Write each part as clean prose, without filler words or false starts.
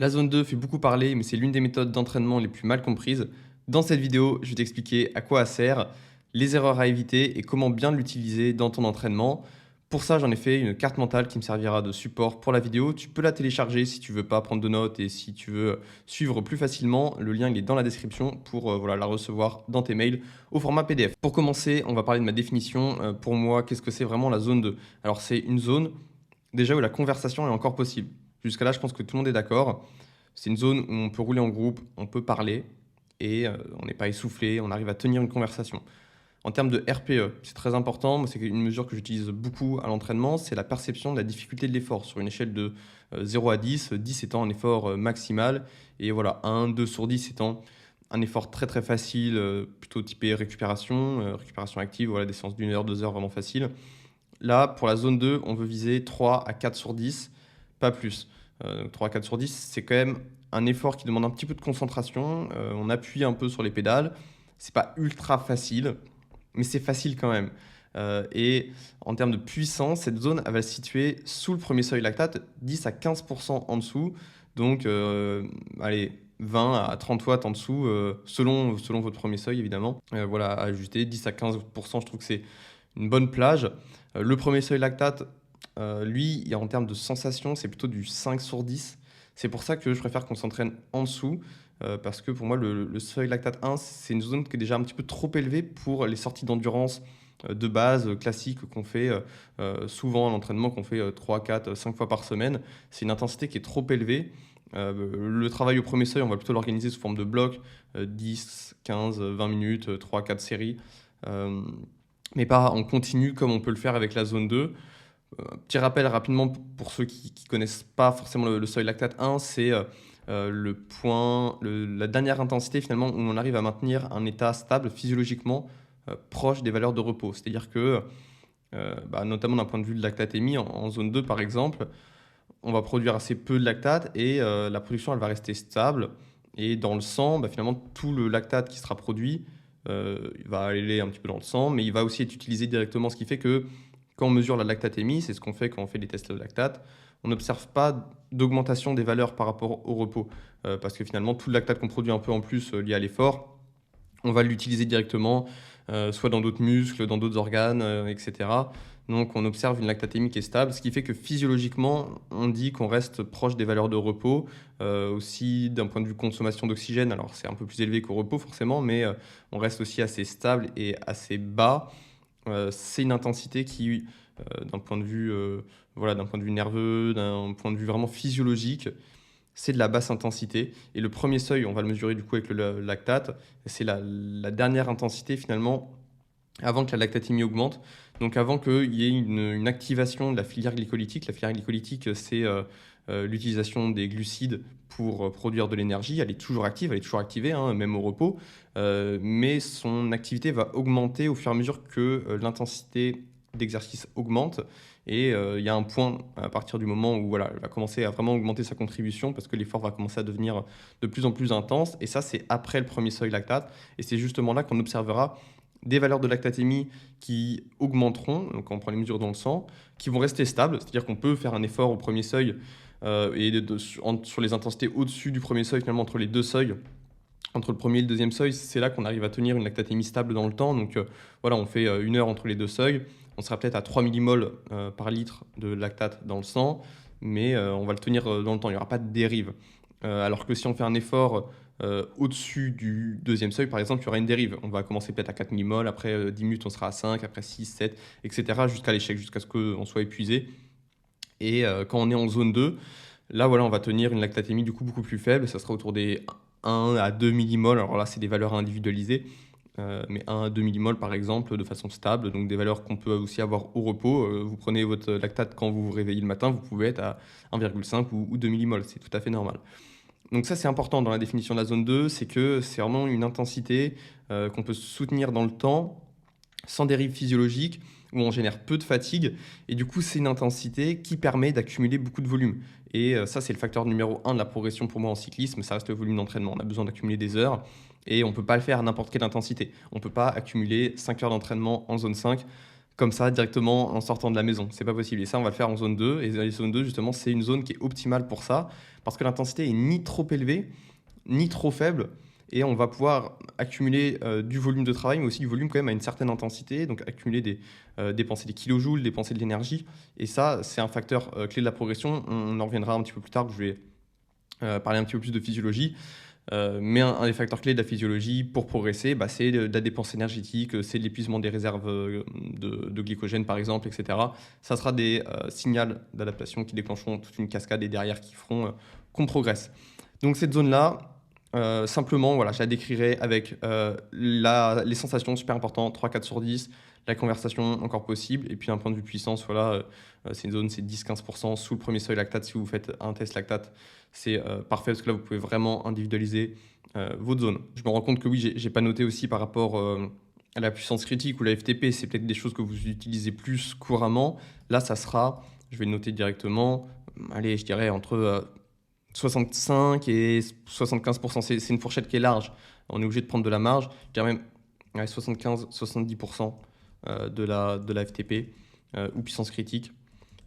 La zone 2 fait beaucoup parler, mais c'est l'une des méthodes d'entraînement les plus mal comprises. Dans cette vidéo, je vais t'expliquer à quoi elle sert, les erreurs à éviter et comment bien l'utiliser dans ton entraînement. Pour ça, j'en ai fait une carte mentale qui me servira de support pour la vidéo. Tu peux la télécharger si tu veux pas prendre de notes et si tu veux suivre plus facilement. Le lien il est dans la description pour voilà, la recevoir dans tes mails au format PDF. Pour commencer, on va parler de ma définition. Pour moi, qu'est-ce que c'est vraiment la zone 2? Alors, c'est une zone déjà où la conversation est encore possible. Jusqu'à là, je pense que tout le monde est d'accord. C'est une zone où on peut rouler en groupe, on peut parler et on n'est pas essoufflé, on arrive à tenir une conversation. En termes de RPE, c'est très important. Moi, c'est une mesure que j'utilise beaucoup à l'entraînement, c'est la perception de la difficulté de l'effort sur une échelle de 0 à 10, 10 étant un effort maximal et voilà, 1, 2 sur 10 étant un effort très très facile, plutôt typé récupération, récupération active, voilà, des séances d'1 heure, 2 heures vraiment faciles. Là, pour la zone 2, on veut viser 3 à 4 sur 10, pas plus. 3 à 4 sur 10, c'est quand même un effort qui demande un petit peu de concentration. On appuie un peu sur les pédales. C'est pas ultra facile, mais c'est facile quand même. Et en termes de puissance, cette zone elle va se situer sous le premier seuil lactate, 10 à 15% en dessous. Donc, allez, 20 à 30 watts en dessous, selon votre premier seuil évidemment. Voilà, à ajuster 10 à 15%, je trouve que c'est une bonne plage. Le premier seuil lactate, lui, en termes de sensation, c'est plutôt du 5 sur 10. C'est pour ça que je préfère qu'on s'entraîne en dessous, parce que pour moi, le seuil lactate 1, c'est une zone qui est déjà un petit peu trop élevée pour les sorties d'endurance de base classiques qu'on fait souvent à l'entraînement, qu'on fait 3, 4, 5 fois par semaine. C'est une intensité qui est trop élevée. Le travail au premier seuil, on va plutôt l'organiser sous forme de blocs, 10, 15, 20 minutes, 3, 4 séries. Euh, mais pas en continu comme on peut le faire avec la zone 2. Petit rappel rapidement pour ceux qui ne connaissent pas forcément le seuil lactate 1, c'est le point, la dernière intensité finalement où on arrive à maintenir un état stable physiologiquement proche des valeurs de repos. C'est-à-dire que, notamment d'un point de vue de lactatémie, en zone 2 par exemple, on va produire assez peu de lactate et la production elle va rester stable. Et dans le sang, finalement, tout le lactate qui sera produit, il va aller un petit peu dans le sang, mais il va aussi être utilisé directement, ce qui fait que quand on mesure la lactatémie, c'est ce qu'on fait quand on fait des tests de lactate, on n'observe pas d'augmentation des valeurs par rapport au repos, parce que finalement, tout le lactate qu'on produit un peu en plus lié à l'effort, on va l'utiliser directement, soit dans d'autres muscles, dans d'autres organes, etc. Donc on observe une lactatémie qui est stable, ce qui fait que physiologiquement, on dit qu'on reste proche des valeurs de repos. Aussi d'un point de vue consommation d'oxygène, alors c'est un peu plus élevé qu'au repos forcément, mais on reste aussi assez stable et assez bas. C'est une intensité qui, d'un point de vue, voilà, d'un point de vue nerveux, d'un point de vue vraiment physiologique, c'est de la basse intensité. Et le premier seuil, on va le mesurer du coup avec le lactate, c'est la dernière intensité finalement avant que la lactatémie augmente. Donc avant qu'il y ait une activation de la filière glycolytique. La filière glycolytique, c'est l'utilisation des glucides pour produire de l'énergie. Elle est toujours active, elle est toujours activée, hein, même au repos. Mais son activité va augmenter au fur et à mesure que l'intensité d'exercice augmente. Et il y a un point à partir du moment où voilà, elle va commencer à vraiment augmenter sa contribution parce que l'effort va commencer à devenir de plus en plus intense. Et ça, c'est après le premier seuil lactate. Et c'est justement là qu'on observera des valeurs de lactatémie qui augmenteront, donc quand on prend les mesures dans le sang, qui vont rester stables, c'est-à-dire qu'on peut faire un effort au premier seuil sur les intensités au-dessus du premier seuil, finalement entre les deux seuils, entre le premier et le deuxième seuil, c'est là qu'on arrive à tenir une lactatémie stable dans le temps. Donc voilà, on fait 1 heure entre les deux seuils, on sera peut-être à 3 millimoles par litre de lactate dans le sang, mais on va le tenir dans le temps, il n'y aura pas de dérive. Alors que si on fait un effort au-dessus du deuxième seuil, par exemple, il y aura une dérive. On va commencer peut-être à 4 millimoles, après 10 minutes, on sera à 5, après 6, 7, etc. jusqu'à l'échec, jusqu'à ce qu'on soit épuisé. Et quand on est en zone 2, là, voilà, on va tenir une lactatémie du coup beaucoup plus faible. Ça sera autour des 1 à 2 millimoles. Alors là, c'est des valeurs individualisées. Mais 1 à 2 millimoles par exemple de façon stable, donc des valeurs qu'on peut aussi avoir au repos. Vous prenez votre lactate quand vous vous réveillez le matin, vous pouvez être à 1,5 ou 2 millimoles, c'est tout à fait normal. Donc ça, c'est important dans la définition de la zone 2, c'est que c'est vraiment une intensité qu'on peut soutenir dans le temps, sans dérive physiologique, où on génère peu de fatigue. Et du coup, c'est une intensité qui permet d'accumuler beaucoup de volume. Et ça, c'est le facteur numéro 1 de la progression pour moi en cyclisme, ça reste le volume d'entraînement. On a besoin d'accumuler des heures et on ne peut pas le faire à n'importe quelle intensité. On ne peut pas accumuler 5 heures d'entraînement en zone 5. comme ça directement en sortant de la maison. C'est pas possible. Et ça, on va le faire en zone 2. Et la zone 2, justement, c'est une zone qui est optimale pour ça, parce que l'intensité est ni trop élevée, ni trop faible. Et on va pouvoir accumuler du volume de travail, mais aussi du volume quand même à une certaine intensité. Donc accumuler dépenser des kilojoules, dépenser de l'énergie. Et ça, c'est un facteur clé de la progression. On en reviendra un petit peu plus tard, où je vais parler un petit peu plus de physiologie. Mais un des facteurs clés de la physiologie pour progresser, c'est de la dépense énergétique, c'est de l'épuisement des réserves de glycogène par exemple, etc. Ça sera des signaux d'adaptation qui déclencheront toute une cascade et derrière qui feront qu'on progresse. Donc cette zone-là, simplement, voilà, je la décrirai avec les sensations super importantes, 3-4/10, la conversation encore possible, et puis d'un point de vue puissance, voilà, c'est une zone, c'est 10-15% sous le premier seuil lactate. Si vous faites un test lactate, c'est parfait parce que là, vous pouvez vraiment individualiser votre zone. Je me rends compte que oui, j'ai pas noté aussi par rapport à la puissance critique ou la FTP, c'est peut-être des choses que vous utilisez plus couramment. Là, ça sera, je vais le noter directement, allez, je dirais entre 65 et 75%. C'est une fourchette qui est large. On est obligé de prendre de la marge. Je dirais même 75-70% de la FTP ou puissance critique.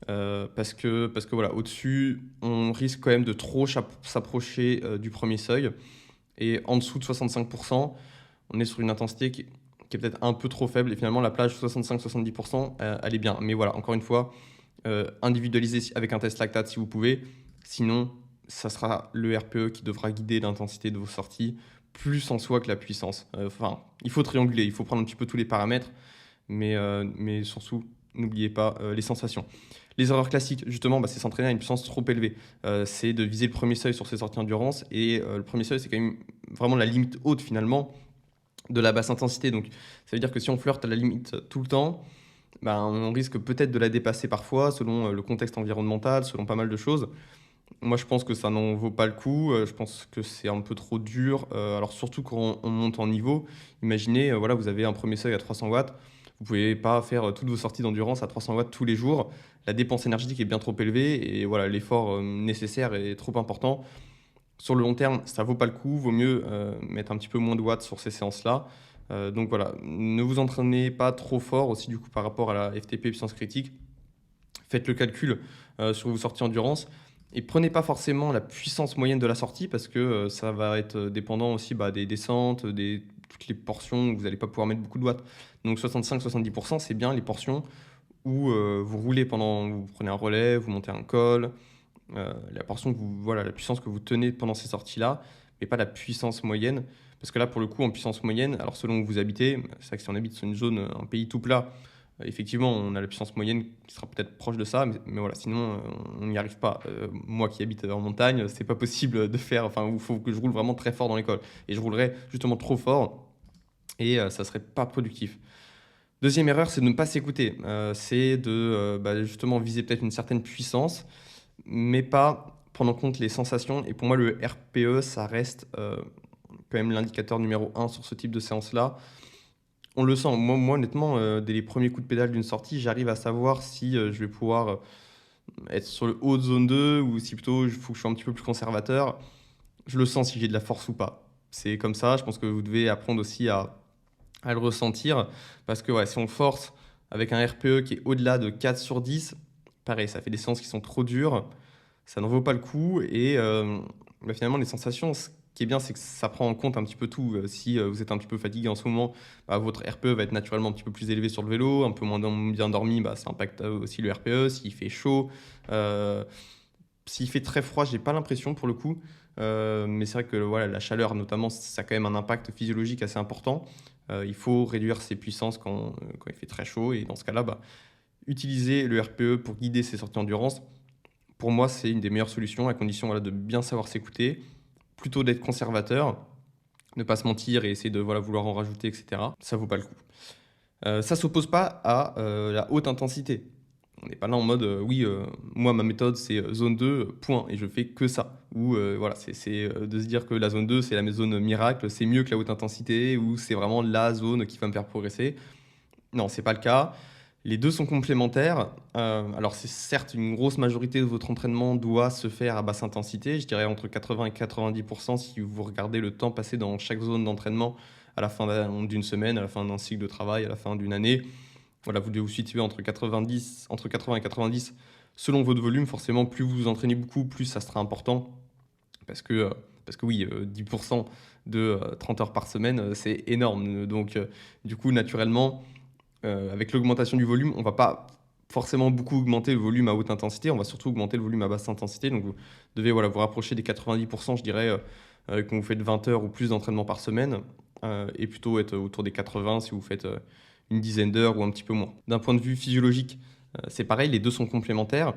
Parce que voilà, au-dessus, on risque quand même de trop s'approcher du premier seuil. Et en dessous de 65%, on est sur une intensité qui est peut-être un peu trop faible. Et finalement, la plage 65-70%, elle est bien. Mais voilà, encore une fois, individualisez avec un test lactate si vous pouvez. Sinon, ça sera le RPE qui devra guider l'intensité de vos sorties, plus en soi que la puissance. Enfin, il faut trianguler, il faut prendre un petit peu tous les paramètres, mais surtout, n'oubliez pas les sensations. Les erreurs classiques, justement, c'est s'entraîner à une puissance trop élevée. C'est de viser le premier seuil sur ses sorties endurance. Et le premier seuil, c'est quand même vraiment la limite haute, finalement, de la basse intensité. Donc, ça veut dire que si on flirte à la limite tout le temps, on risque peut-être de la dépasser parfois, selon le contexte environnemental, selon pas mal de choses. Moi, je pense que ça n'en vaut pas le coup. Je pense que c'est un peu trop dur. Alors, surtout quand on monte en niveau. Imaginez, voilà, vous avez un premier seuil à 300 watts. Vous ne pouvez pas faire toutes vos sorties d'endurance à 300 watts tous les jours. La dépense énergétique est bien trop élevée et voilà, l'effort nécessaire est trop important. Sur le long terme, ça ne vaut pas le coup. Vaut mieux mettre un petit peu moins de watts sur ces séances-là. Donc voilà, ne vous entraînez pas trop fort aussi du coup par rapport à la FTP puissance critique. Faites le calcul sur vos sorties endurance. Et prenez pas forcément la puissance moyenne de la sortie parce que ça va être dépendant aussi des descentes, toutes les portions où vous n'allez pas pouvoir mettre beaucoup de watts. Donc 65-70%, c'est bien les portions où vous roulez vous prenez un relais, vous montez un col, la portion voilà, la puissance que vous tenez pendant ces sorties-là, mais pas la puissance moyenne. Parce que là, pour le coup, en puissance moyenne, alors selon où vous habitez, c'est vrai que si on habite sur une zone, un pays tout plat, effectivement, on a la puissance moyenne qui sera peut-être proche de ça, mais voilà, sinon, on n'y arrive pas. Moi qui habite en montagne, c'est pas possible de faire, enfin, il faut que je roule vraiment très fort dans l'école. Et je roulerais justement trop fort, et ça serait pas productif. Deuxième erreur, c'est de ne pas s'écouter. C'est de justement viser peut-être une certaine puissance, mais pas prendre en compte les sensations. Et pour moi, le RPE, ça reste quand même l'indicateur numéro 1 sur ce type de séance-là. On le sent. Moi honnêtement, dès les premiers coups de pédale d'une sortie, j'arrive à savoir si je vais pouvoir être sur le haut de zone 2 ou si plutôt il faut que je sois un petit peu plus conservateur. Je le sens si j'ai de la force ou pas. C'est comme ça. Je pense que vous devez apprendre aussi à le ressentir. Parce que ouais, si on force avec un RPE qui est au-delà de 4/10, pareil, ça fait des séances qui sont trop dures. Ça n'en vaut pas le coup. Et finalement, les sensations, ce qui est bien, c'est que ça prend en compte un petit peu tout. Si vous êtes un petit peu fatigué en ce moment, votre RPE va être naturellement un petit peu plus élevé sur le vélo, un peu moins bien dormi, ça impacte aussi le RPE. S'il fait chaud, s'il fait très froid, j'ai pas l'impression pour le coup. Mais c'est vrai que voilà, la chaleur notamment, ça a quand même un impact physiologique assez important. Il faut réduire ses puissances quand il fait très chaud. Et dans ce cas-là, utiliser le RPE pour guider ses sorties endurance, pour moi, c'est une des meilleures solutions à condition voilà, de bien savoir s'écouter, plutôt d'être conservateur, ne pas se mentir et essayer de vouloir en rajouter, etc. Ça vaut pas le coup. Ça ne s'oppose pas à la haute intensité. On n'est pas là en mode oui, moi ma méthode c'est zone 2, point, et je fais que ça. Ou voilà, c'est de se dire que la zone 2 c'est la zone miracle, c'est mieux que la haute intensité, ou c'est vraiment la zone qui va me faire progresser. Non, c'est pas le cas. Les deux sont complémentaires. Alors c'est certes une grosse majorité de votre entraînement doit se faire à basse intensité, je dirais entre 80 et 90% si vous regardez le temps passé dans chaque zone d'entraînement à la fin d'une semaine, à la fin d'un cycle de travail, à la fin d'une année. Voilà, vous devez vous situer entre 80 et 90 selon votre volume. Forcément, plus vous vous entraînez beaucoup, plus ça sera important. Parce que, euh, parce que oui, 10% de 30 heures par semaine, c'est énorme. Donc, du coup, naturellement, avec l'augmentation du volume, on va pas forcément beaucoup augmenter le volume à haute intensité, on va surtout augmenter le volume à basse intensité. Donc, vous devez voilà, vous rapprocher des 90%, je dirais, quand vous faites 20 heures ou plus d'entraînement par semaine, et plutôt être autour des 80 si vous faites une dizaine d'heures ou un petit peu moins. D'un point de vue physiologique, c'est pareil, les deux sont complémentaires.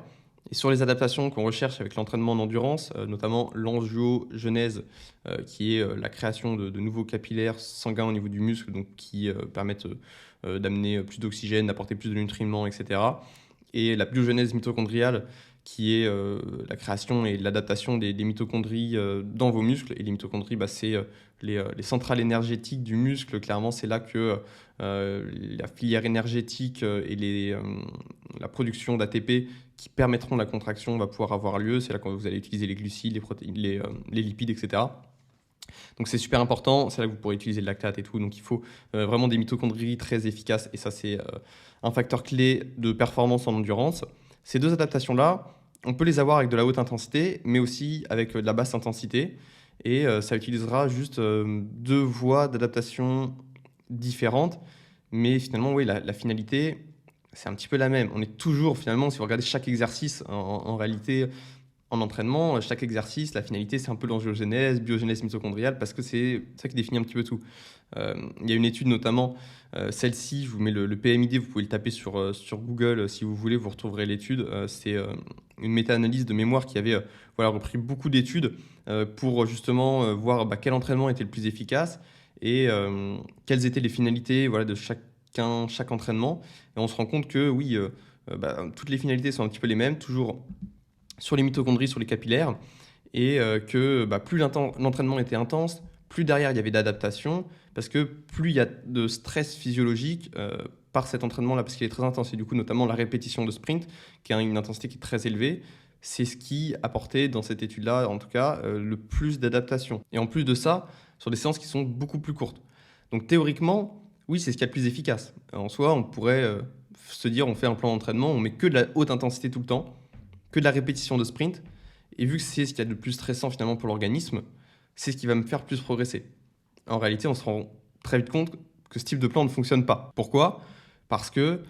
Et sur les adaptations qu'on recherche avec l'entraînement en endurance, notamment l'angiogenèse, qui est la création de nouveaux capillaires sanguins au niveau du muscle, donc qui permettent d'amener plus d'oxygène, d'apporter plus de nutriments, etc. Et la biogenèse mitochondriale, qui est la création et l'adaptation des mitochondries dans vos muscles. Et les mitochondries, bah, c'est les centrales énergétiques du muscle. Clairement, c'est là que la filière énergétique la production d'ATP qui permettront la contraction va pouvoir avoir lieu. C'est là quand vous allez utiliser les glucides, les protéines, les lipides, etc. Donc c'est super important, c'est là que vous pourrez utiliser le lactate et tout. Donc il faut vraiment des mitochondries très efficaces et ça c'est un facteur clé de performance en endurance. Ces deux adaptations-là, on peut les avoir avec de la haute intensité, mais aussi avec de la basse intensité. Et ça utilisera juste deux voies d'adaptation différentes. Mais finalement, oui, la finalité, c'est un petit peu la même. On est toujours, finalement, si vous regardez chaque exercice, en réalité, en entraînement, chaque exercice, la finalité, c'est un peu l'angiogenèse, biogenèse mitochondriale, parce que c'est ça qui définit un petit peu tout. Il y a une étude notamment, celle-ci, je vous mets le PMID, vous pouvez le taper sur Google si vous voulez, vous retrouverez l'étude. C'est une méta-analyse de mémoire qui avait voilà, repris beaucoup d'études pour justement voir quel entraînement était le plus efficace et quelles étaient les finalités voilà, de chaque entraînement. Et on se rend compte que oui, toutes les finalités sont un petit peu les mêmes, toujours sur les mitochondries, sur les capillaires, et que plus l'entraînement était intense, plus derrière il y avait d'adaptation, parce que plus il y a de stress physiologique par cet entraînement-là, parce qu'il est très intense, et du coup notamment la répétition de sprint, qui a une intensité qui est très élevée, c'est ce qui apportait dans cette étude-là, en tout cas, le plus d'adaptation. Et en plus de ça, sur des séances qui sont beaucoup plus courtes. Donc théoriquement, oui, c'est ce qu'il y a de plus efficace. En soi, on pourrait se dire, on fait un plan d'entraînement, on met que de la haute intensité tout le temps, que de la répétition de sprint. Et vu que c'est ce qu'il y a de plus stressant finalement pour l'organisme, c'est ce qui va me faire plus progresser. En réalité, on se rend très vite compte que ce type de plan ne fonctionne pas. Pourquoi? Parce que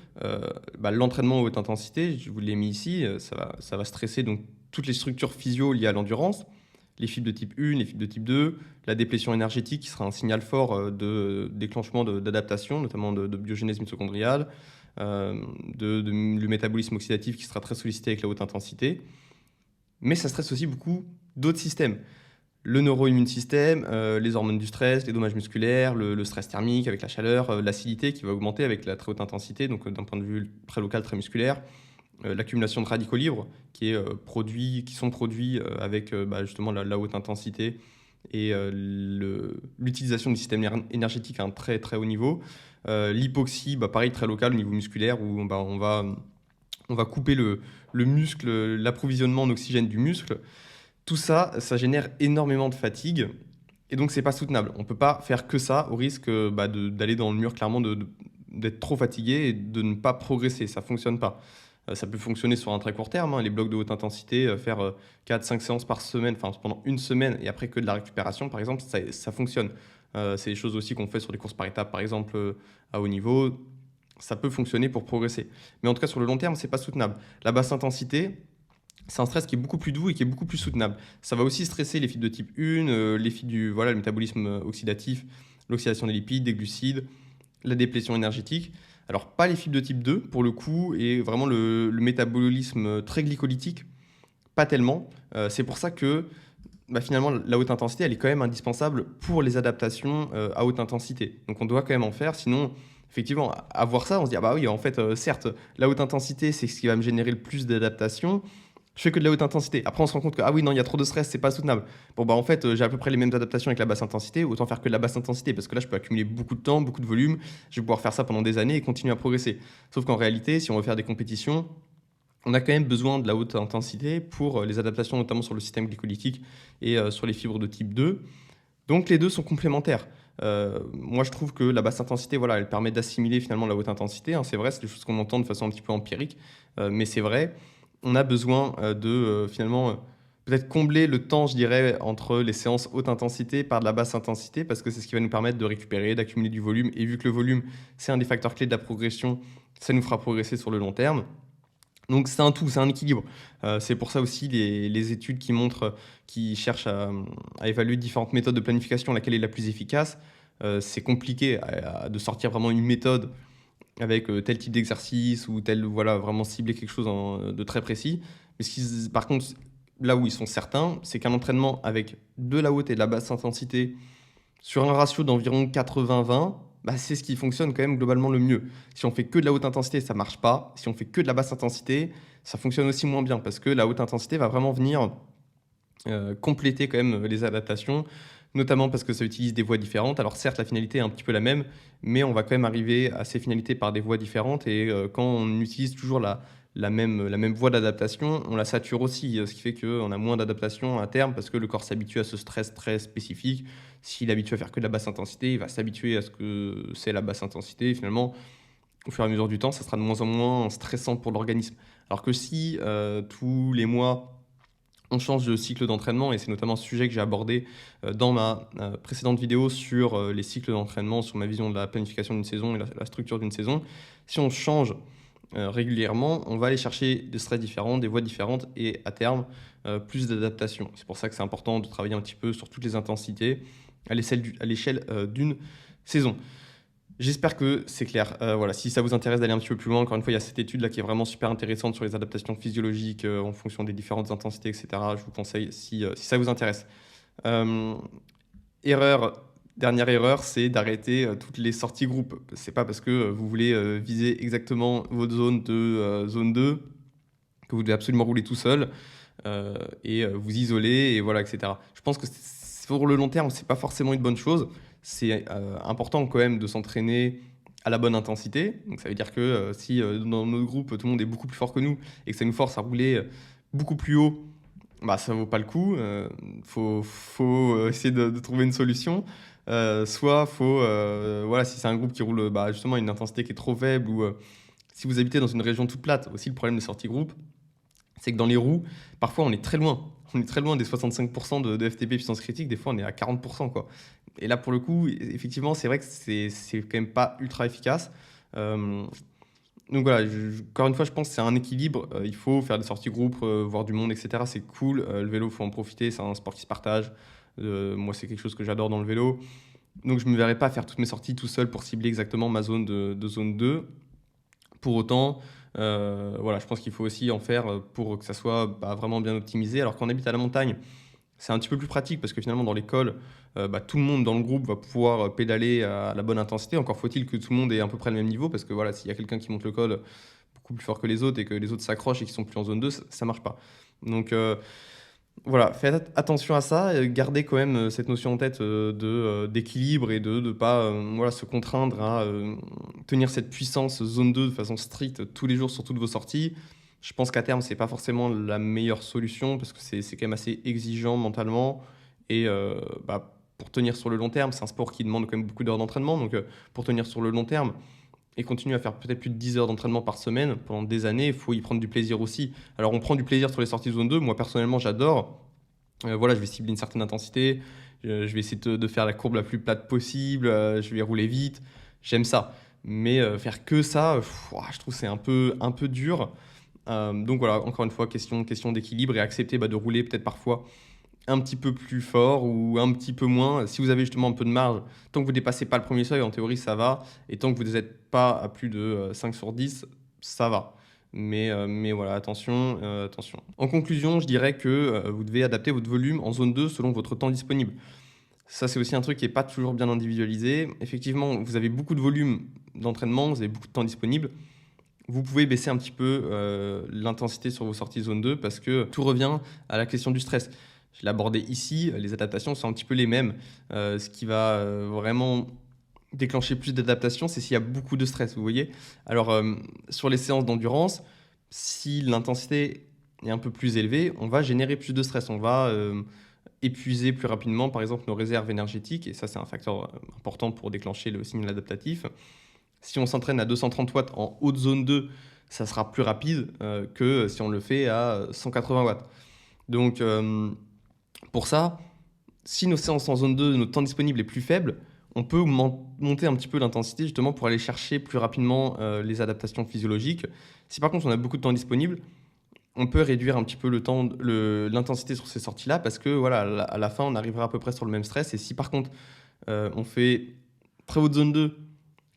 l'entraînement à haute intensité, je vous l'ai mis ici, ça va stresser donc toutes les structures physio liées à l'endurance, les fibres de type 1, les fibres de type 2, la déplétion énergétique qui sera un signal fort de déclenchement d'adaptation, notamment de biogénèse mitochondriale, le métabolisme oxydatif qui sera très sollicité avec la haute intensité. Mais ça stresse aussi beaucoup d'autres systèmes. Le neuro-immune système, les hormones du stress, les dommages musculaires, le stress thermique avec la chaleur, l'acidité qui va augmenter avec la très haute intensité, donc d'un point de vue très local, très musculaire. L'accumulation de radicaux libres qui sont produits avec justement la haute intensité et l'utilisation du système énergétique à un très très haut niveau. L'hypoxie, pareil, très local au niveau musculaire où on va couper le muscle, l'approvisionnement en oxygène du muscle. Tout ça, ça génère énormément de fatigue et donc c'est pas soutenable. On peut pas faire que ça au risque d'aller dans le mur, clairement, d'être trop fatigué et de ne pas progresser. Ça fonctionne pas. Ça peut fonctionner sur un très court terme, hein, les blocs de haute intensité, faire 4-5 séances par semaine, enfin pendant une semaine et après que de la récupération, par exemple, ça fonctionne. C'est des choses aussi qu'on fait sur des courses par étapes, par exemple, à haut niveau. Ça peut fonctionner pour progresser. Mais en tout cas, sur le long terme, c'est pas soutenable. La basse intensité, c'est un stress qui est beaucoup plus doux et qui est beaucoup plus soutenable. Ça va aussi stresser les fibres de type 1, les fibres le métabolisme oxydatif, l'oxydation des lipides, des glucides, la déplétion énergétique. Alors, pas les fibres de type 2, pour le coup, et vraiment le métabolisme très glycolytique, pas tellement. C'est pour ça que finalement, la haute intensité, elle est quand même indispensable pour les adaptations à haute intensité. Donc, on doit quand même en faire, sinon, effectivement, à voir ça, on se dit, oui, en fait, certes, la haute intensité, c'est ce qui va me générer le plus d'adaptation. Je fais que de la haute intensité. Après, on se rend compte que, ah oui, non, il y a trop de stress, c'est pas soutenable. Bon, en fait, j'ai à peu près les mêmes adaptations avec la basse intensité, autant faire que de la basse intensité, parce que là, je peux accumuler beaucoup de temps, beaucoup de volume, je vais pouvoir faire ça pendant des années et continuer à progresser. Sauf qu'en réalité, si on veut faire des compétitions, on a quand même besoin de la haute intensité pour les adaptations, notamment sur le système glycolytique et sur les fibres de type 2. Donc, les deux sont complémentaires. Moi, je trouve que la basse intensité, voilà, elle permet d'assimiler finalement la haute intensité, hein. C'est vrai, c'est des choses qu'on entend de façon un petit peu empirique, mais c'est vrai. On a besoin finalement peut-être combler le temps, je dirais, entre les séances haute intensité par de la basse intensité, parce que c'est ce qui va nous permettre de récupérer, d'accumuler du volume. Et vu que le volume, c'est un des facteurs clés de la progression, ça nous fera progresser sur le long terme. Donc c'est un tout, c'est un équilibre. C'est pour ça aussi les études qui montrent, qui cherchent à évaluer différentes méthodes de planification, laquelle est la plus efficace. C'est compliqué de sortir vraiment une méthode avec tel type d'exercice ou tel, voilà, vraiment cibler quelque chose de très précis. Mais par contre, là où ils sont certains, c'est qu'un entraînement avec de la haute et de la basse intensité sur un ratio d'environ 80-20, bah, c'est ce qui fonctionne quand même globalement le mieux. Si on fait que de la haute intensité, ça marche pas. Si on fait que de la basse intensité, ça fonctionne aussi moins bien parce que la haute intensité va vraiment venir compléter quand même les adaptations, notamment parce que ça utilise des voies différentes. Alors certes, la finalité est un petit peu la même, mais on va quand même arriver à ces finalités par des voies différentes. Et quand on utilise toujours la même voie d'adaptation, on la sature aussi, ce qui fait qu'on a moins d'adaptation à terme parce que le corps s'habitue à ce stress très spécifique. S'il est habitué à faire que de la basse intensité, il va s'habituer à ce que c'est la basse intensité. Et finalement, au fur et à mesure du temps, ça sera de moins en moins stressant pour l'organisme. Alors que si tous les mois, on change de cycle d'entraînement, et c'est notamment ce sujet que j'ai abordé dans ma précédente vidéo sur les cycles d'entraînement, sur ma vision de la planification d'une saison et la structure d'une saison. Si on change régulièrement, on va aller chercher des stress différents, des voies différentes et à terme, plus d'adaptation. C'est pour ça que c'est important de travailler un petit peu sur toutes les intensités à l'échelle d'une saison. J'espère que c'est clair. Voilà, si ça vous intéresse d'aller un petit peu plus loin, encore une fois, il y a cette étude-là qui est vraiment super intéressante sur les adaptations physiologiques en fonction des différentes intensités, etc. Je vous conseille si ça vous intéresse. Euh, Dernière erreur, c'est d'arrêter toutes les sorties groupes. C'est pas parce que vous voulez viser exactement votre zone de zone 2 que vous devez absolument rouler tout seul et vous isoler, et voilà, etc. Je pense que pour le long terme, c'est pas forcément une bonne chose. C'est important quand même de s'entraîner à la bonne intensité. Donc ça veut dire que si dans notre groupe, tout le monde est beaucoup plus fort que nous et que ça nous force à rouler beaucoup plus haut, bah, ça vaut pas le coup. Faut essayer de trouver une solution. Soit faut, voilà, si c'est un groupe qui roule bah, justement à une intensité qui est trop faible, ou si vous habitez dans une région toute plate, aussi le problème des sorties groupe, c'est que dans les roues, parfois on est très loin. On est très loin des 65% de FTP puissance critique, des fois on est à 40%, quoi. Et là, pour le coup, effectivement, c'est vrai que c'est quand même pas ultra efficace. Euh, donc voilà, encore une fois, je pense que c'est un équilibre. Il faut faire des sorties groupes, voir du monde, etc. C'est cool. Le vélo, il faut en profiter. C'est un sport qui se partage. Moi, c'est quelque chose que j'adore dans le vélo. Donc je ne me verrai pas faire toutes mes sorties tout seul pour cibler exactement ma zone de zone 2. Pour autant, voilà, je pense qu'il faut aussi en faire pour que ça soit bah, vraiment bien optimisé. Alors qu'on habite à la montagne, c'est un petit peu plus pratique parce que finalement, dans l'école, bah, tout le monde dans le groupe va pouvoir pédaler à la bonne intensité. Encore faut-il que tout le monde ait à peu près le même niveau parce que voilà, s'il y a quelqu'un qui monte le col beaucoup plus fort que les autres et que les autres s'accrochent et qui sont plus en zone 2, ça marche pas. Donc voilà, faites attention à ça, gardez quand même cette notion en tête d'équilibre et de ne pas voilà, se contraindre à tenir cette puissance zone 2 de façon stricte tous les jours sur toutes vos sorties. Je pense qu'à terme, c'est pas forcément la meilleure solution parce que c'est quand même assez exigeant mentalement. Et bah, pour tenir sur le long terme, c'est un sport qui demande quand même beaucoup d'heures d'entraînement. Donc pour tenir sur le long terme et continuer à faire peut-être plus de 10 heures d'entraînement par semaine pendant des années, il faut y prendre du plaisir aussi. Alors on prend du plaisir sur les sorties zone 2. Moi personnellement, j'adore. Voilà, je vais cibler une certaine intensité. Je vais essayer de faire la courbe la plus plate possible. Je vais rouler vite. J'aime ça. Mais faire que ça, ouah, je trouve que c'est un peu dur. Donc voilà, encore une fois, question d'équilibre et accepter bah, de rouler peut-être parfois un petit peu plus fort ou un petit peu moins. Si vous avez justement un peu de marge, tant que vous ne dépassez pas le premier seuil, en théorie, ça va. Et tant que vous n'êtes pas à plus de 5 sur 10, ça va. Mais voilà, attention, attention. En conclusion, je dirais que vous devez adapter votre volume en zone 2 selon votre temps disponible. Ça, c'est aussi un truc qui n'est pas toujours bien individualisé. Effectivement, vous avez beaucoup de volume d'entraînement, vous avez beaucoup de temps disponible. Vous pouvez baisser un petit peu l'intensité sur vos sorties zone 2 parce que tout revient à la question du stress. Je l'ai abordé ici, les adaptations sont un petit peu les mêmes. Ce qui va vraiment déclencher plus d'adaptation, c'est s'il y a beaucoup de stress, vous voyez. Alors, sur les séances d'endurance, si l'intensité est un peu plus élevée, on va générer plus de stress. On va épuiser plus rapidement, par exemple, nos réserves énergétiques, et ça, c'est un facteur important pour déclencher le signal adaptatif. Si on s'entraîne à 230 watts en haute zone 2, ça sera plus rapide que si on le fait à 180 watts. Donc, pour ça, si nos séances en zone 2, notre temps disponible est plus faible, on peut monter un petit peu l'intensité justement pour aller chercher plus rapidement les adaptations physiologiques. Si par contre on a beaucoup de temps disponible, on peut réduire un petit peu l'intensité sur ces sorties-là parce que voilà, à la fin, on arrivera à peu près sur le même stress. Et si par contre, on fait très haute zone 2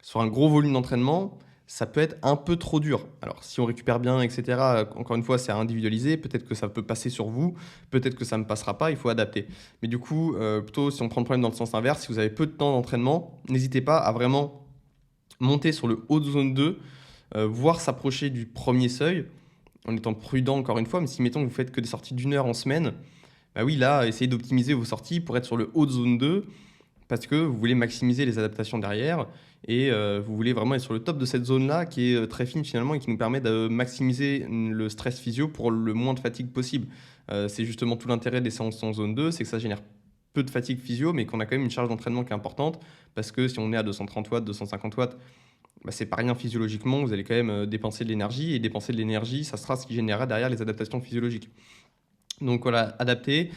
sur un gros volume d'entraînement, ça peut être un peu trop dur. Alors, si on récupère bien, etc., encore une fois, c'est à individualiser. Peut-être que ça peut passer sur vous, peut-être que ça ne passera pas, il faut adapter. Mais du coup, plutôt, si on prend le problème dans le sens inverse, si vous avez peu de temps d'entraînement, n'hésitez pas à vraiment monter sur le haut de zone 2, voire s'approcher du premier seuil, en étant prudent encore une fois. Mais si, mettons, que vous faites que des sorties d'1 heure en semaine, bah oui, là, essayez d'optimiser vos sorties pour être sur le haut de zone 2, parce que vous voulez maximiser les adaptations derrière et vous voulez vraiment être sur le top de cette zone-là qui est très fine finalement et qui nous permet de maximiser le stress physio pour le moins de fatigue possible. C'est justement tout l'intérêt des séances en zone 2, c'est que ça génère peu de fatigue physio, mais qu'on a quand même une charge d'entraînement qui est importante, parce que si on est à 230 watts, 250 watts, bah, c'est pas rien physiologiquement, vous allez quand même dépenser de l'énergie, et dépenser de l'énergie, ça sera ce qui générera derrière les adaptations physiologiques. Donc voilà, adapter.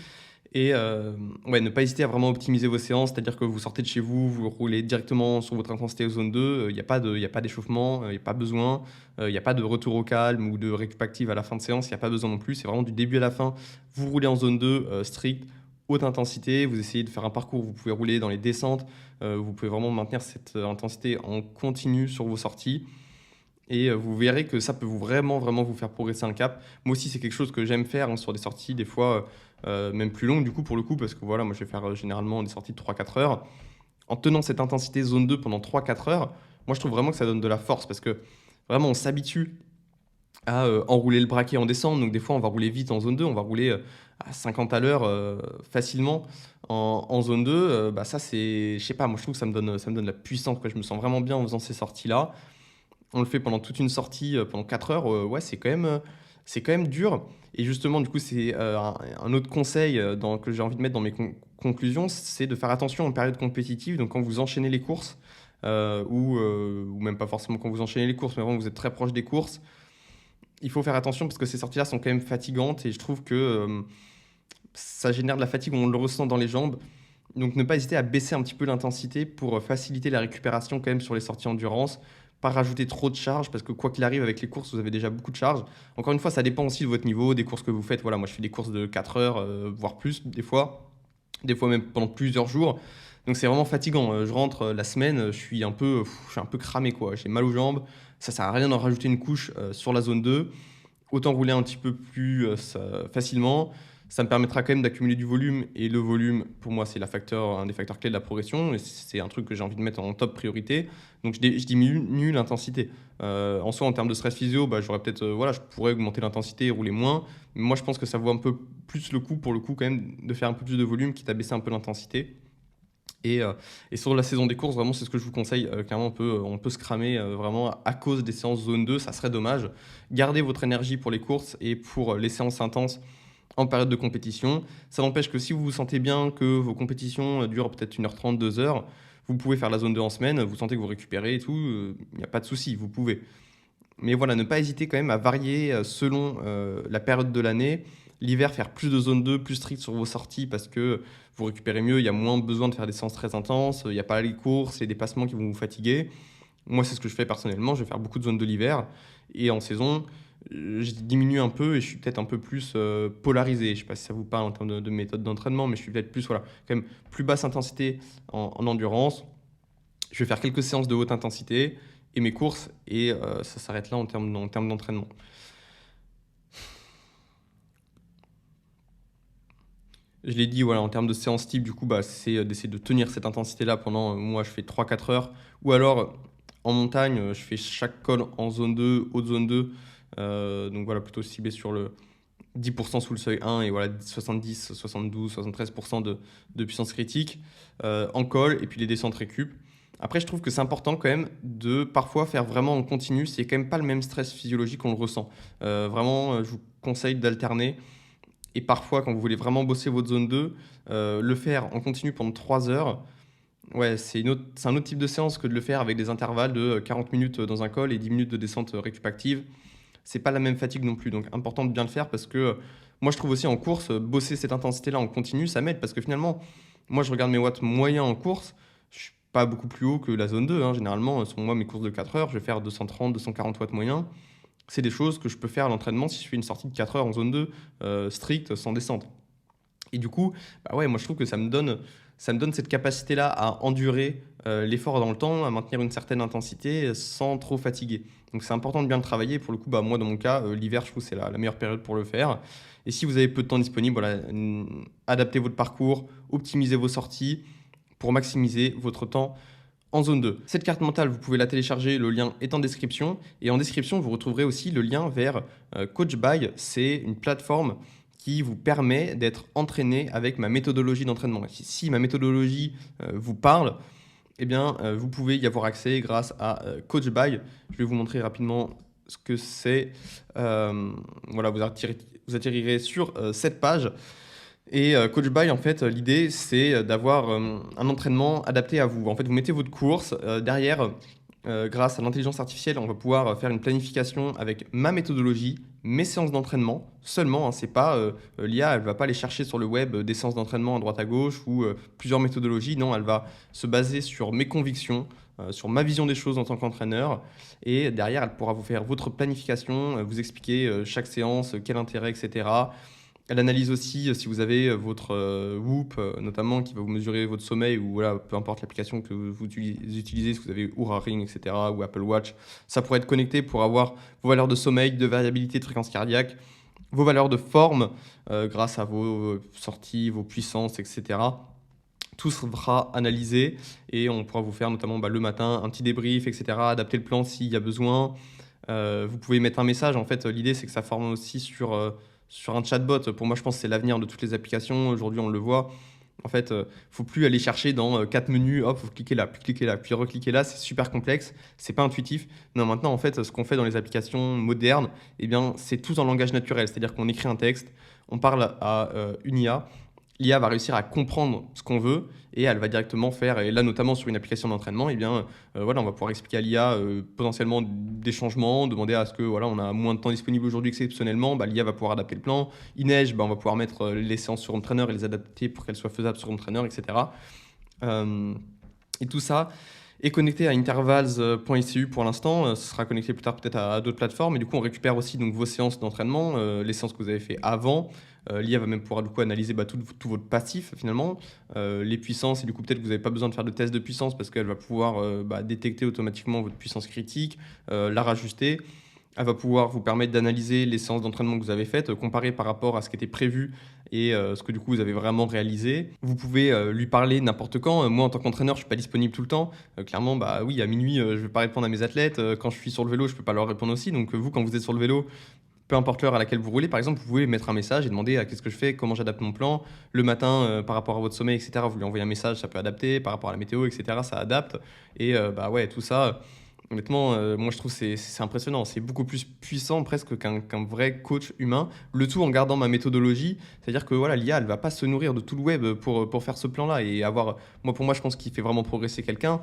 Et ouais, ne pas hésiter à vraiment optimiser vos séances, c'est-à-dire que vous sortez de chez vous, vous roulez directement sur votre intensité zone 2, il n'y a pas d'échauffement, il n'y a pas besoin, il n'y a pas de retour au calme ou de récup active à la fin de séance, il n'y a pas besoin non plus, c'est vraiment du début à la fin. Vous roulez en zone 2, strict, haute intensité, vous essayez de faire un parcours, vous pouvez rouler dans les descentes, vous pouvez vraiment maintenir cette intensité en continu sur vos sorties. Et vous verrez que ça peut vraiment, vraiment vous faire progresser un cap. Moi aussi, c'est quelque chose que j'aime faire sur des sorties, des fois même plus longues, du coup, pour le coup, parce que voilà, moi, je vais faire généralement des sorties de 3-4 heures. En tenant cette intensité zone 2 pendant 3-4 heures, moi, je trouve vraiment que ça donne de la force, parce que vraiment, on s'habitue à enrouler le braquet en descente. Donc, des fois, on va rouler vite en zone 2, on va rouler à 50 à l'heure facilement en zone 2. Bah, ça, c'est, je sais pas, moi, je trouve que ça me donne la puissance, quoi. Je me sens vraiment bien en faisant ces sorties-là. On le fait pendant toute une sortie, pendant 4 heures, ouais, c'est quand même dur. Et justement, du coup, c'est un autre conseil que j'ai envie de mettre dans mes conclusions, c'est de faire attention en période compétitive. Donc, quand vous enchaînez les courses, ou même pas forcément quand vous enchaînez les courses, mais vraiment vous êtes très proche des courses, il faut faire attention parce que ces sorties-là sont quand même fatigantes et je trouve que ça génère de la fatigue, on le ressent dans les jambes. Donc ne pas hésiter à baisser un petit peu l'intensité pour faciliter la récupération quand même sur les sorties endurance, pas rajouter trop de charge parce que quoi qu'il arrive avec les courses, vous avez déjà beaucoup de charge. Encore une fois, ça dépend aussi de votre niveau, des courses que vous faites. Voilà, moi je fais des courses de 4 heures, voire plus des fois même pendant plusieurs jours. Donc c'est vraiment fatigant. Je rentre la semaine, je suis un peu cramé quoi. J'ai mal aux jambes. Ça sert à rien d'en rajouter une couche sur la zone 2. Autant rouler un petit peu plus facilement. Ça me permettra quand même d'accumuler du volume. Et le volume, pour moi, c'est un des facteurs clés de la progression. Et c'est un truc que j'ai envie de mettre en top priorité. Donc, je diminue l'intensité. En soi, en termes de stress physio, bah, j'aurais peut-être, voilà, je pourrais augmenter l'intensité et rouler moins. Mais moi, je pense que ça vaut un peu plus le coup, pour le coup, quand même, de faire un peu plus de volume, quitte à baisser un peu l'intensité. Et sur la saison des courses, vraiment, c'est ce que je vous conseille. Clairement, on peut se cramer vraiment à cause des séances zone 2, ça serait dommage. Gardez votre énergie pour les courses et pour les séances intenses en période de compétition. Ça n'empêche que si vous vous sentez bien, que vos compétitions durent peut-être 1h30, 2 heures, vous pouvez faire la zone 2 en semaine, vous sentez que vous récupérez et tout, il n'y a pas de souci, vous pouvez. Mais voilà, ne pas hésiter quand même à varier selon la période de l'année. L'hiver, faire plus de zone 2, plus strict sur vos sorties parce que vous récupérez mieux, il y a moins besoin de faire des séances très intenses, il n'y a pas les courses, les dépassements qui vont vous fatiguer. Moi, c'est ce que je fais personnellement, je vais faire beaucoup de zones de l'hiver. Et en saison, je diminue un peu et je suis peut-être un peu plus polarisé. Je ne sais pas si ça vous parle en termes de méthode d'entraînement, mais je suis peut-être plus, voilà, quand même plus basse intensité en endurance. Je vais faire quelques séances de haute intensité et mes courses, et ça s'arrête là en termes d'entraînement. Je l'ai dit, voilà, en termes de séance type, du coup, bah, c'est d'essayer de tenir cette intensité-là pendant, moi, je fais 3-4 heures. Ou alors, en montagne, je fais chaque col en zone 2, haute zone 2. Donc voilà, plutôt ciblé sur le 10% sous le seuil 1 et voilà, 70, 72, 73% de puissance critique en col et puis les descentes récup. Après, je trouve que c'est important quand même de parfois faire vraiment en continu. C'est quand même pas le même stress physiologique qu'on le ressent. Vraiment, je vous conseille d'alterner Et parfois, quand vous voulez vraiment bosser votre zone 2, le faire en continu pendant 3 heures, ouais, c'est un autre type de séance que de le faire avec des intervalles de 40 minutes dans un col et 10 minutes de descente récup active. C'est pas la même fatigue non plus. Donc, important de bien le faire parce que moi, je trouve aussi en course, bosser cette intensité-là en continu, ça m'aide parce que finalement, moi, je regarde mes watts moyens en course. Je suis pas beaucoup plus haut que la zone 2, hein. Généralement, sur moi, mes courses de 4 heures, je vais faire 230, 240 watts moyens. C'est des choses que je peux faire à l'entraînement si je fais une sortie de 4 heures en zone 2, stricte, sans descente. Et du coup, bah ouais, moi je trouve que ça me donne cette capacité-là à endurer l'effort dans le temps, à maintenir une certaine intensité sans trop fatiguer. Donc c'est important de bien le travailler. Pour le coup, bah, moi dans mon cas, l'hiver, je trouve que c'est la meilleure période pour le faire. Et si vous avez peu de temps disponible, voilà, adaptez votre parcours, optimisez vos sorties pour maximiser votre temps en zone 2. Cette carte mentale, vous pouvez la télécharger, le lien est en description. Et en description, vous retrouverez aussi le lien vers Coach By. C'est une plateforme qui vous permet d'être entraîné avec ma méthodologie d'entraînement. Si ma méthodologie vous parle, eh bien, vous pouvez y avoir accès grâce à Coach By. Je vais vous montrer rapidement ce que c'est. Voilà, vous atterrirez sur cette page. Et Coach By, en fait, l'idée, c'est d'avoir un entraînement adapté à vous. En fait, vous mettez votre course. Derrière, grâce à l'intelligence artificielle, on va pouvoir faire une planification avec ma méthodologie, mes séances d'entraînement seulement. Hein, c'est pas l'IA, elle va pas aller chercher sur le web des séances d'entraînement à droite à gauche ou plusieurs méthodologies. Non, elle va se baser sur mes convictions, sur ma vision des choses en tant qu'entraîneur. Et derrière, elle pourra vous faire votre planification, vous expliquer chaque séance, quel intérêt, etc. Elle analyse aussi si vous avez votre Whoop, notamment, qui va vous mesurer votre sommeil, ou voilà, peu importe l'application que vous utilisez, si vous avez Oura Ring, etc., ou Apple Watch. Ça pourrait être connecté pour avoir vos valeurs de sommeil, de variabilité de fréquence cardiaque, vos valeurs de forme, grâce à vos sorties, vos puissances, etc. Tout sera analysé et on pourra vous faire notamment le matin un petit débrief, etc., adapter le plan s'il y a besoin. Vous pouvez mettre un message. En fait, l'idée, c'est que ça forme aussi sur un chatbot. Pour moi, je pense que c'est l'avenir de toutes les applications. Aujourd'hui, on le voit. En fait, faut plus aller chercher dans 4 menus, hop, faut cliquer là, puis recliquer là. C'est super complexe, c'est pas intuitif. Non, maintenant, en fait, ce qu'on fait dans les applications modernes, eh bien, c'est tout en langage naturel. C'est-à-dire qu'on écrit un texte, on parle à une IA. L'IA va réussir à comprendre ce qu'on veut et elle va directement faire, et là notamment sur une application d'entraînement, eh bien, voilà, on va pouvoir expliquer à l'IA potentiellement des changements, demander à ce que voilà, on a moins de temps disponible aujourd'hui exceptionnellement, l'IA va pouvoir adapter le plan. Il neige, on va pouvoir mettre les séances sur Home Trainer et les adapter pour qu'elles soient faisables sur Home Trainer, etc. Et tout ça est connecté à intervals.icu pour l'instant. Ce sera connecté plus tard peut-être à d'autres plateformes. Et du coup, on récupère aussi donc, vos séances d'entraînement, les séances que vous avez fait avant. L'IA va même pouvoir du coup analyser tout votre passif finalement, les puissances. Et du coup, peut-être que vous n'avez pas besoin de faire de test de puissance parce qu'elle va pouvoir détecter automatiquement votre puissance critique, la rajuster. Elle va pouvoir vous permettre d'analyser les séances d'entraînement que vous avez faites, comparer par rapport à ce qui était prévu et ce que du coup vous avez vraiment réalisé. Vous pouvez lui parler n'importe quand. Moi, en tant qu'entraîneur, je suis pas disponible tout le temps. Clairement, oui, à minuit, je vais pas répondre à mes athlètes. Quand je suis sur le vélo, je peux pas leur répondre aussi. Donc vous, quand vous êtes sur le vélo, peu importe l'heure à laquelle vous roulez, par exemple, vous pouvez mettre un message et demander qu'est-ce que je fais, comment j'adapte mon plan. Le matin, par rapport à votre sommeil, etc., vous lui envoyez un message, ça peut adapter. Par rapport à la météo, etc., ça adapte. Et ouais, tout ça. Honnêtement, moi je trouve que c'est impressionnant. C'est beaucoup plus puissant presque qu'un vrai coach humain. Le tout en gardant ma méthodologie. C'est-à-dire que voilà, l'IA, elle va pas se nourrir de tout le web pour faire ce plan-là. Et avoir, pour moi, je pense qu'il fait vraiment progresser quelqu'un,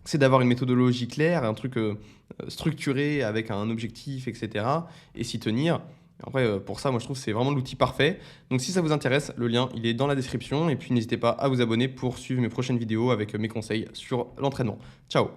c'est d'avoir une méthodologie claire, un truc structuré avec un objectif, etc. Et s'y tenir. Après, pour ça, moi je trouve que c'est vraiment l'outil parfait. Donc si ça vous intéresse, le lien, il est dans la description. Et puis n'hésitez pas à vous abonner pour suivre mes prochaines vidéos avec mes conseils sur l'entraînement. Ciao!